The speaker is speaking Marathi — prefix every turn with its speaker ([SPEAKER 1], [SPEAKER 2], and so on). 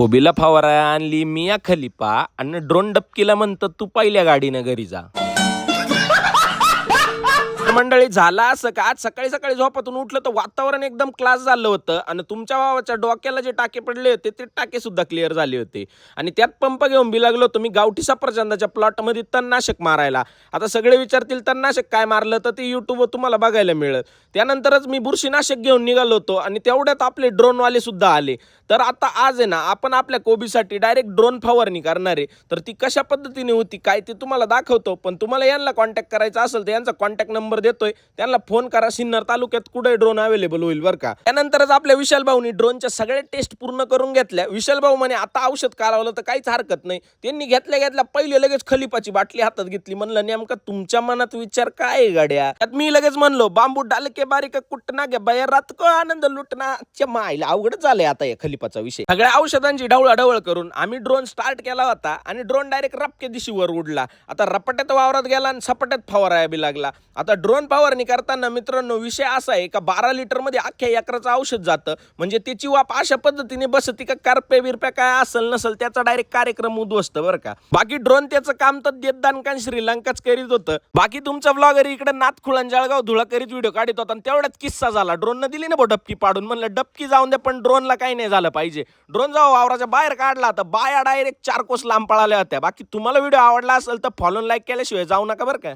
[SPEAKER 1] कोबीला फवारा आणली मिया खलिफा आणि ड्रोन डबकीला म्हणतं तू पहिल्या गाडीनं घरी जा. मंडळी झाला असं का आज सकाळी सकाळी झोपातून उठलं तर वातावरण एकदम क्लास झालं होतं आणि तुमच्या भावाच्या डोक्याला जे टाके पडले होते ते टाके सुद्धा क्लिअर झाले होते आणि त्यात पंप घेऊन बी लागलो होतो मी गावठी सफरचंदाच्या प्लॉटमध्ये तणनाशक मारायला. आता सगळे विचारतील तणनाशक काय मारलं तर ते युट्यूबवर तुम्हाला बघायला मिळेल. त्यानंतरच मी बुरशीनाशक घेऊन निघालो होतो आणि तेवढ्यात आपले ड्रोनवाले सुद्धा आले. तर आता आज आहे ना आपण आपल्या कोबीसाठी डायरेक्ट ड्रोन फवारणी करणार आहे. तर ती कशा पद्धतीने होती काय ते तुम्हाला दाखवतो. पण तुम्हाला यांना कॉन्टॅक्ट करायचा असेल तर यांचा कॉन्टॅक्ट नंबर देतोय, त्यांना फोन करा. सिन्नर तालुक्यात कुठे ड्रोन अवेलेबल होईल बरं का. त्यानंतरच आपल्या विशाल भाऊनी ड्रोनच्या सगळ्या टेस्ट पूर्ण करून घेतल्या. विशाल भाऊ म्हणे आता औषध काढवलं तर काहीच हरकत नाही. त्यांनी घेतल्या पहिले लगेच खलिफाची बाटली हातात घेतली. म्हणलं नेमका तुमच्या मनात विचार काय आहे गाड्या. त्यात मी लगेच म्हणलो बांबू डाल के बारीक कुटना घ्या बाहेर रात को आनंद लुटना. मायला अवघड झालंय आता या खलिफाचा विषय. सगळ्या औषधांची ढवळाढवळ करून आम्ही ड्रोन स्टार्ट केला होता आणि ड्रोन डायरेक्ट रपके दिशेवर उडला. आता रपट्यात वावरात गेला आणि सपाट्यात फवाराया बी लागला. आता ड्रोन फवारणी करताना मित्रांनो विषय असा आहे का 12 लिटर मध्ये अख्ख्या एकराचं औषध जातं. म्हणजे त्याची वाप अशा पद्धतीने बसती का करपे बिरप्या काय असेल नसेल त्याचा डायरेक्ट कार्यक्रम उद्ध्वस्त बरं का. बाकी ड्रोन त्याचं काम तर देतदानकान श्रीलंकाच करीत होतं. बाकी तुमचा ब्लॉगर इकडे नाथखुळण जळगाव धुळा करीत व्हिडिओ काढत होता आणि तेवढ्याच किस्सा झाला. ड्रोन दिली ना डबकी पाडून. म्हणलं डबकी जाऊन द्या पण ड्रोनला काही नाही झालं पाहिजे. ड्रोन जाऊ वावराच्या बाहेर काढला तर बाया डायरेक्ट 4 कोस लांब पळाल्या होत्या. बाकी तुम्हाला व्हिडिओ आवडला असेल तर फॉलो लाईक केल्याशिवाय जाऊ नका बरं का.